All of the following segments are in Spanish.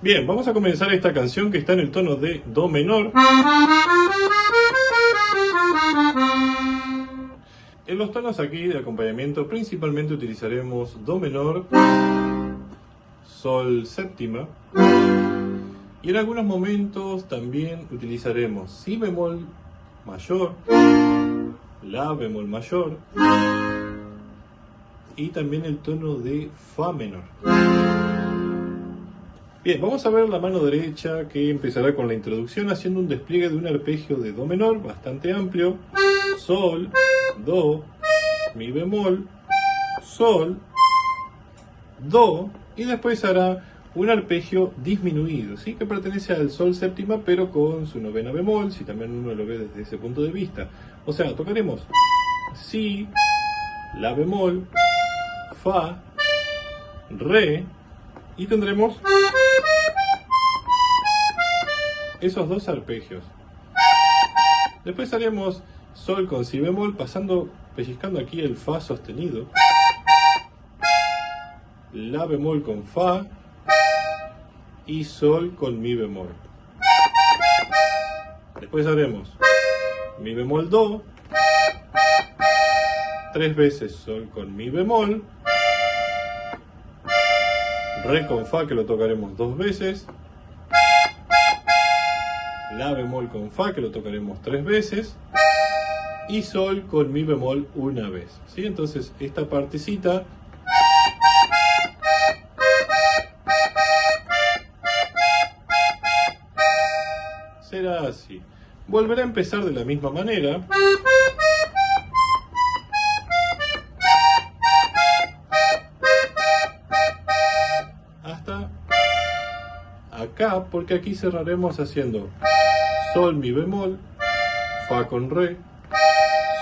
Bien, vamos a comenzar esta canción que está en el tono de Do menor. En los tonos aquí de acompañamiento principalmente utilizaremos Do menor, Sol séptima y en algunos momentos también utilizaremos Si bemol mayor, La bemol mayor y también el tono de Fa menor. Bien, vamos a ver la mano derecha que empezará con la introducción haciendo un despliegue de un arpegio de Do menor bastante amplio, Sol, Do, Mi bemol, Sol, Do y después hará un arpegio disminuido, ¿sí? Que pertenece al Sol séptima pero con su novena bemol, si también uno lo ve desde ese punto de vista. O sea, tocaremos Si, La bemol, Fa, Re y tendremos esos dos arpegios. Después haremos Sol con Si bemol, pellizcando aquí el Fa sostenido, La bemol con Fa y Sol con Mi bemol. Después haremos Mi bemol Do, 3 veces Sol con Mi bemol, Re con Fa que lo tocaremos 2 veces, La bemol con Fa que lo tocaremos 3 veces y Sol con Mi bemol una vez, ¿sí? Entonces esta partecita será así. Volverá a empezar de la misma manera. Hasta acá, porque aquí cerraremos haciendo Sol, Mi bemol, Fa con Re,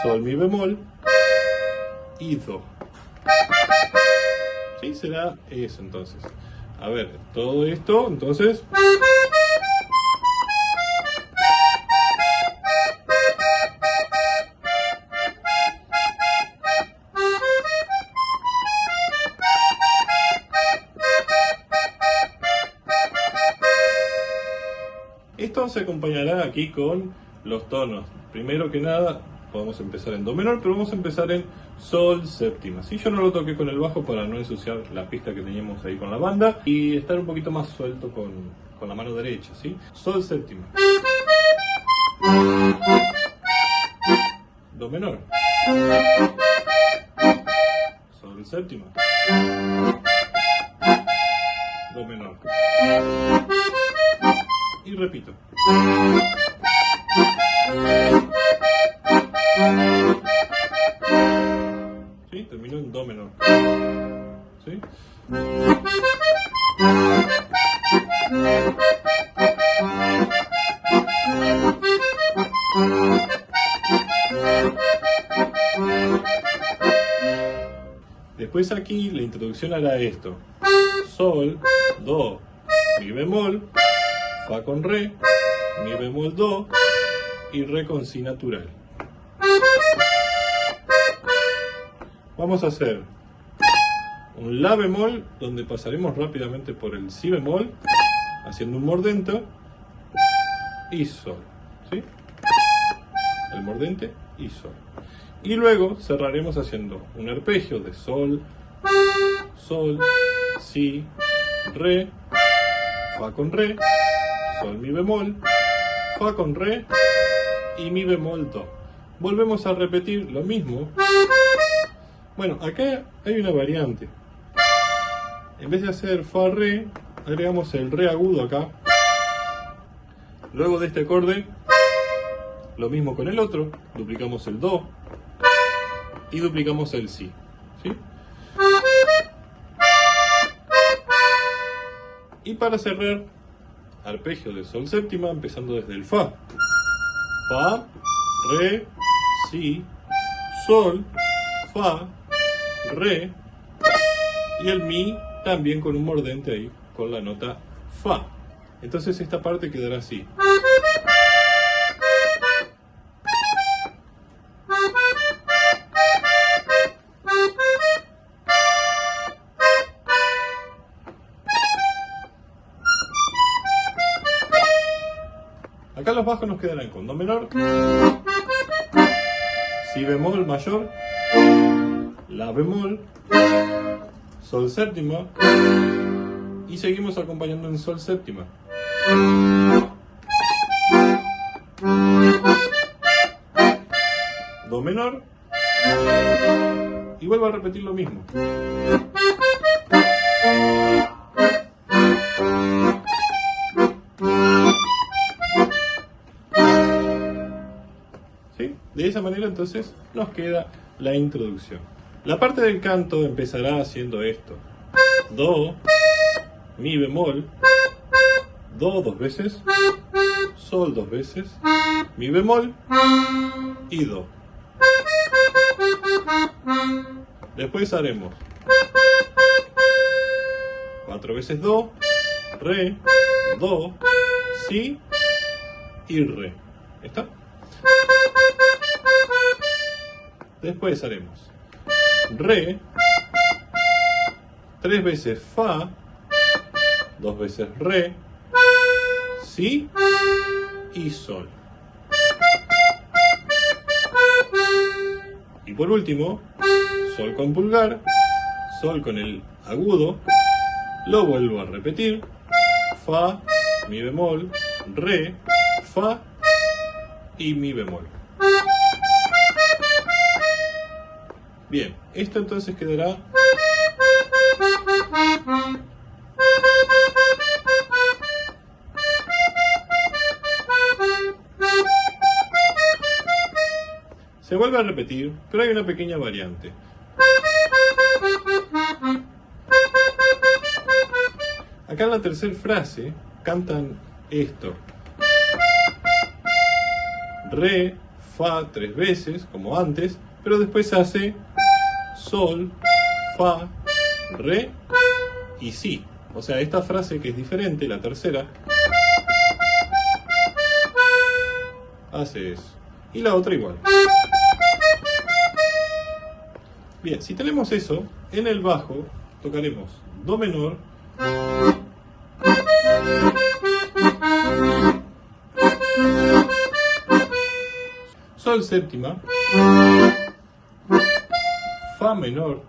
Sol, Mi bemol y Do. ¿Sí? Será eso entonces. A ver, todo esto, entonces... Esto se acompañará aquí con los tonos. Primero que nada, podemos empezar en Do menor, pero vamos a empezar en Sol séptima. ¿Sí? Yo no lo toqué con el bajo para no ensuciar la pista que teníamos ahí con la banda y estar un poquito más suelto con la mano derecha. ¿Sí? Sol séptima. Do menor. Sol séptima. Do menor. Y repito. ¿Sí? Termino en Do menor. ¿Sí? Después aquí la introducción hará esto. Sol, Do, Mi bemol, Fa con Re, Mi bemol Do y Re con Si natural. Vamos a hacer un La bemol donde pasaremos rápidamente por el Si bemol haciendo un mordento y Sol, ¿sí? el mordente y sol. Y luego cerraremos haciendo un arpegio de sol, sol, si, re, fa con re, sol, mi bemol, fa con re y mi bemol do. Volvemos a repetir lo mismo. Bueno, acá hay una variante. En vez de hacer fa re, agregamos el re agudo acá. Luego de este acorde, lo mismo con el otro, duplicamos el do y duplicamos el si, ¿sí? Y para cerrar, arpegio de sol séptima, empezando desde el fa. Fa, re, si, sol, fa, re, y el mi también con un mordente ahí, con la nota fa. Entonces esta parte quedará así. Acá los bajos nos quedarán con do menor, si bemol mayor, la bemol, sol séptima y seguimos acompañando en sol séptima. Do menor y vuelvo a repetir lo mismo. ¿Sí? De esa manera entonces nos queda la introducción. La parte del canto empezará haciendo esto: do, mi bemol, do dos veces, sol dos veces, mi bemol y do. Después haremos 4 veces do, re, do, si y re. ¿Está? Después haremos re, 3 veces fa, 2 veces re, si y sol. Y por último, sol con pulgar, sol con el agudo, lo vuelvo a repetir, fa, mi bemol, re, fa y mi bemol. Bien, esto entonces quedará se vuelve a repetir, pero hay una pequeña variante. Acá en la tercera frase cantan esto: re, fa 3 veces, como antes, pero después hace sol, fa, re y si. O sea, esta frase que es diferente, la tercera, hace eso. Y la otra igual. Bien, si tenemos eso, en el bajo tocaremos do menor, sol séptima, fa menor,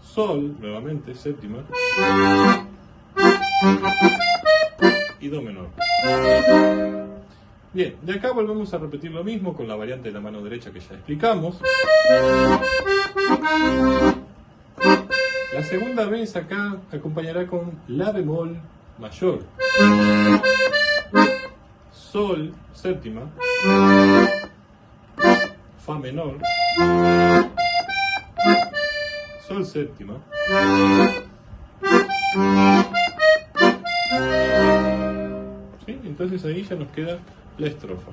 sol nuevamente séptima y do menor. Bien, de acá volvemos a repetir lo mismo con la variante de la mano derecha que ya explicamos. La segunda vez acá acompañará con la bemol mayor, sol séptima, fa menor, sol séptima, ¿sí? Entonces ahí ya nos queda la estrofa.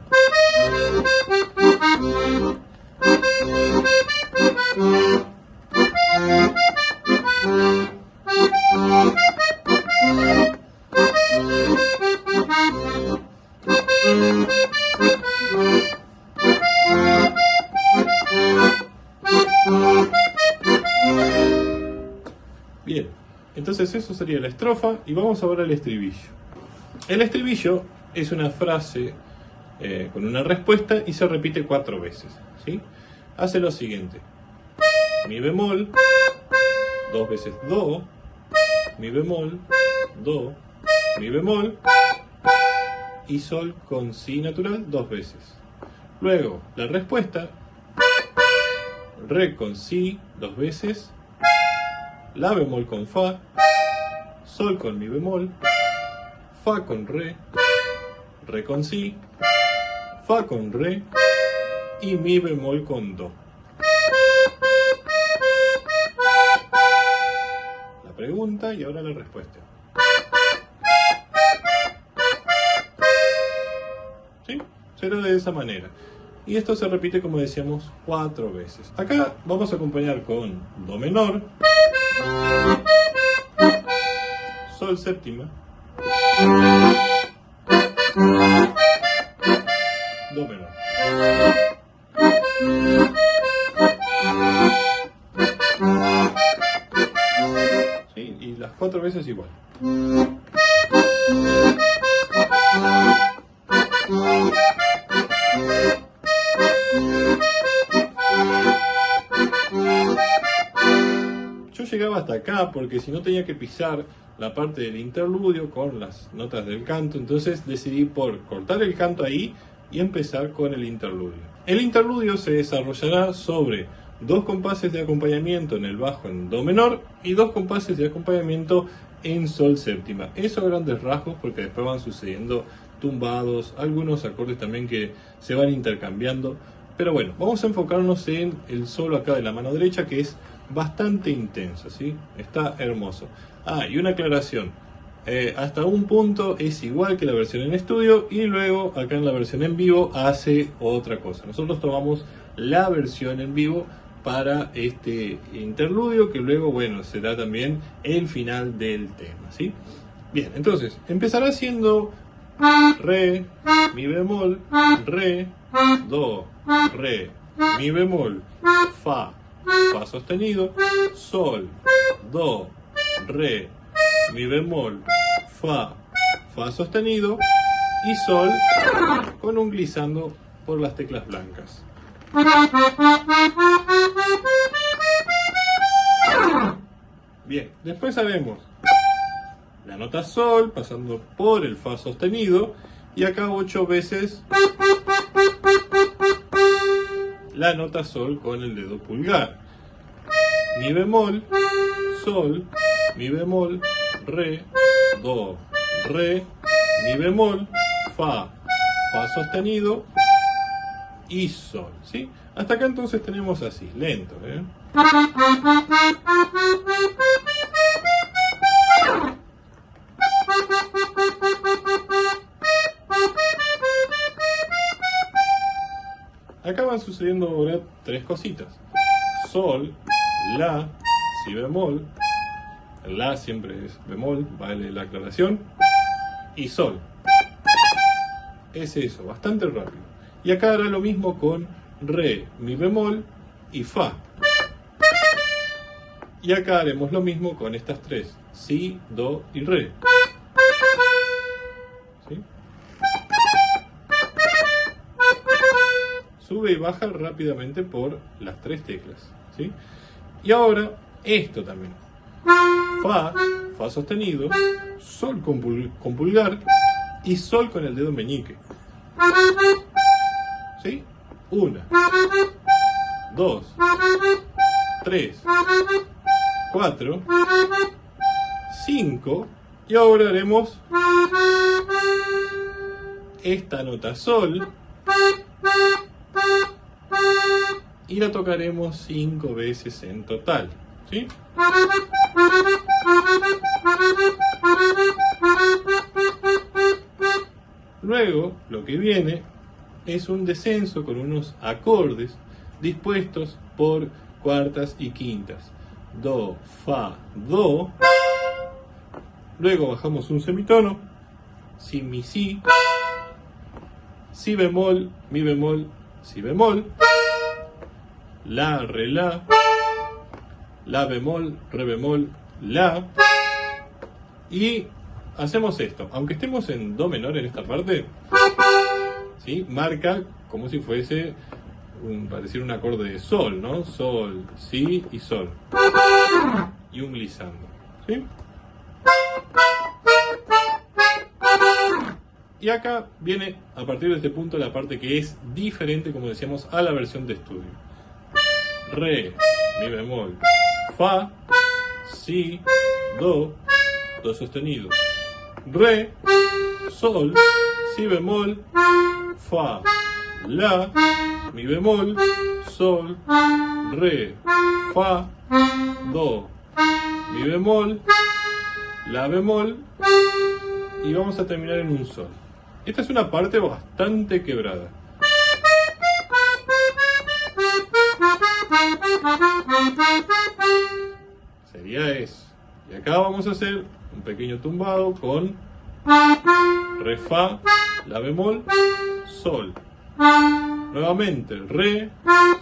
Bien, entonces eso sería la estrofa y vamos ahora al estribillo. El estribillo es una frase con una respuesta y se repite 4 veces, ¿sí? Hace lo siguiente: mi bemol, 2 veces do, mi bemol, do, mi bemol y sol con si natural 2 veces. Luego la respuesta: re con si 2 veces, la bemol con fa, sol con mi bemol, fa con re con si, fa con re y mi bemol con do. La pregunta y ahora la respuesta. ¿Sí? Será de esa manera. Y esto se repite, como decíamos, 4 veces. Acá vamos a acompañar con do menor, sol séptima, do menor. ¿Sí? Y las 4 veces igual. Yo llegaba hasta acá porque si no tenía que pisar la parte del interludio con las notas del canto, entonces decidí por cortar el canto ahí y empezar con el interludio. El interludio se desarrollará sobre 2 compases de acompañamiento en el bajo en do menor y 2 compases de acompañamiento en sol séptima. Eso a grandes rasgos, porque después van sucediendo tumbados, algunos acordes también que se van intercambiando. Pero bueno, vamos a enfocarnos en el solo acá de la mano derecha, que es bastante intenso, ¿sí? Está hermoso. Y una aclaración. Hasta un punto es igual que la versión en estudio y luego acá en la versión en vivo hace otra cosa. Nosotros tomamos la versión en vivo para este interludio que luego, bueno, será también el final del tema, ¿sí? Bien, entonces empezará haciendo re, mi bemol, re, do, re, mi bemol, fa, fa sostenido, sol, do, re, mi bemol, fa, fa sostenido y sol con un glissando por las teclas blancas. Bien, después haremos la nota sol pasando por el fa sostenido y acá 8 veces la nota sol con el dedo pulgar. Mi bemol, sol, mi bemol, re, do, re, mi bemol, fa, fa sostenido y sol, ¿sí? Hasta acá entonces tenemos así, lento, ¿eh? Acá van sucediendo ahora 3 cositas: sol, la, si bemol, la siempre es bemol, vale la aclaración, y sol. Es eso, bastante rápido. Y acá hará lo mismo con re, mi bemol y fa. Y acá haremos lo mismo con estas 3, si, do y re. ¿Sí? Sube y baja rápidamente por las 3 teclas, ¿sí? Y ahora esto también: fa, fa sostenido, sol con pulgar y sol con el dedo meñique. ¿Sí? 1, 2, 3, 4, 5 y ahora haremos esta nota sol y la tocaremos 5 veces en total, ¿sí? Luego, lo que viene es un descenso con unos acordes dispuestos por cuartas y quintas. Do, fa, do. Luego bajamos un semitono, si, mi, si bemol, mi bemol, si bemol, la, re, la bemol, re bemol, la. Y hacemos esto, aunque estemos en do menor en esta parte, ¿sí? Marca como si fuese pareciera un acorde de sol, ¿no? Sol, si y sol. Y un glissando, ¿sí? Y acá viene, a partir de este punto, la parte que es diferente, como decíamos, a la versión de estudio. Re, mi bemol, fa, si, do, do sostenido. Re, sol, si bemol, fa, la, mi bemol, sol, re, fa, do, mi bemol, la bemol, y vamos a terminar en un sol. Esta es una parte bastante quebrada. Sería eso. Y acá vamos a hacer un pequeño tumbado con re, fa, la bemol, sol. Nuevamente re,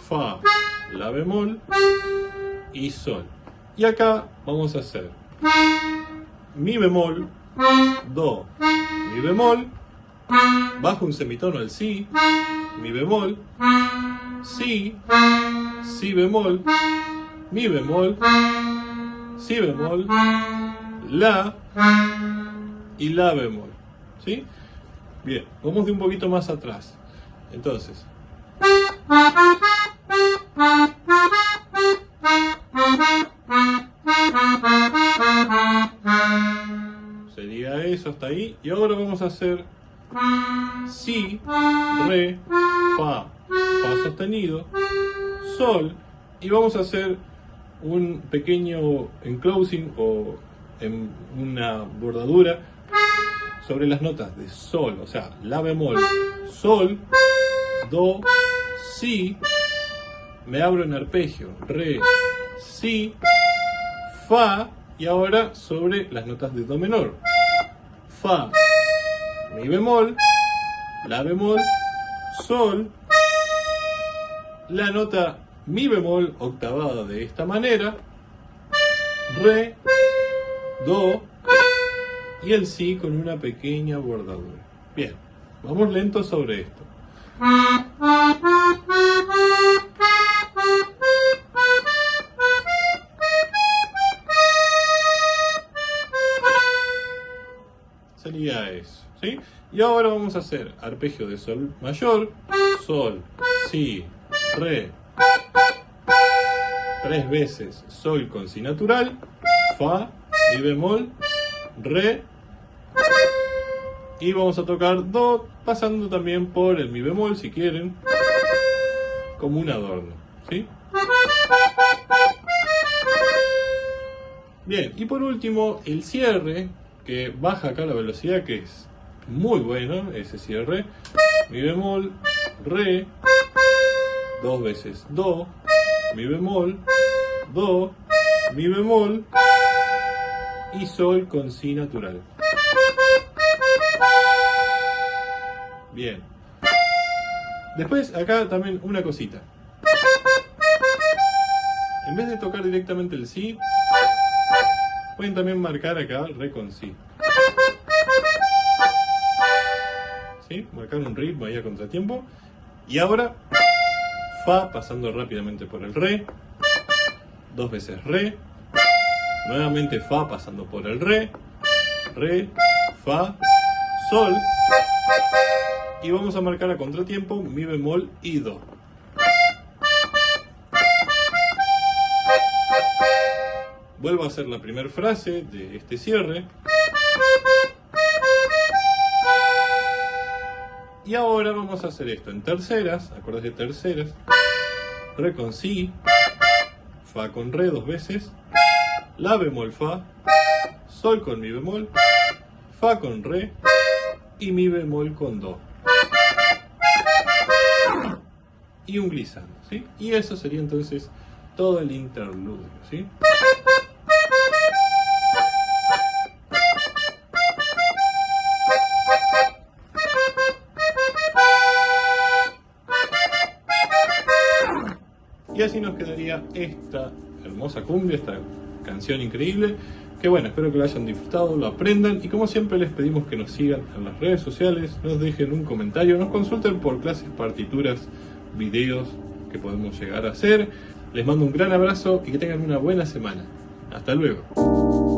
fa, la bemol y sol. Y acá vamos a hacer mi bemol, do, mi bemol, bajo un semitono al si, mi bemol, si, si bemol, mi bemol, si bemol, la y la bemol, ¿sí? Bien, vamos de un poquito más atrás. Entonces, sería eso hasta ahí. Y ahora vamos a hacer si, re, fa, fa sostenido, sol, y vamos a hacer un pequeño enclosing o en una bordadura sobre las notas de sol, o sea, la bemol, sol, do, si, me abro en arpegio, re, si, fa, y ahora sobre las notas de do menor, fa, mi bemol, la bemol, sol, la nota mi bemol octavada de esta manera, re, do y el si con una pequeña bordadura. Bien, vamos lentos sobre esto. Sería eso, ¿sí? Y ahora vamos a hacer arpegio de sol mayor, sol, si, re, 3 veces sol con si natural, fa, mi bemol, re, y vamos a tocar do, pasando también por el mi bemol si quieren, como un adorno, ¿sí? Bien, y por último el cierre, que baja acá la velocidad, que es muy bueno ese cierre, mi bemol, re, 2 veces do, mi bemol, do, mi bemol y sol con si natural. Bien. Después acá también una cosita. En vez de tocar directamente el si, pueden también marcar acá re con si. ¿Sí? Marcar un ritmo ahí a contratiempo. Y ahora fa pasando rápidamente por el re, 2 veces re, nuevamente fa pasando por el re, fa, sol, y vamos a marcar a contratiempo mi bemol y do. Vuelvo a hacer la primera frase de este cierre. Y ahora vamos a hacer esto en terceras, acordes de terceras, re con si, fa con re 2 veces, la bemol fa, sol con mi bemol, fa con re y mi bemol con do. Y un glissando, ¿sí? Y eso sería entonces todo el interludio, ¿sí? Y así nos quedaría esta hermosa cumbia, esta canción increíble, Que bueno, espero que lo hayan disfrutado, lo aprendan y como siempre les pedimos que nos sigan en las redes sociales, nos dejen un comentario, nos consulten por clases, partituras, videos que podemos llegar a hacer. Les mando un gran abrazo y que tengan una buena semana. Hasta luego.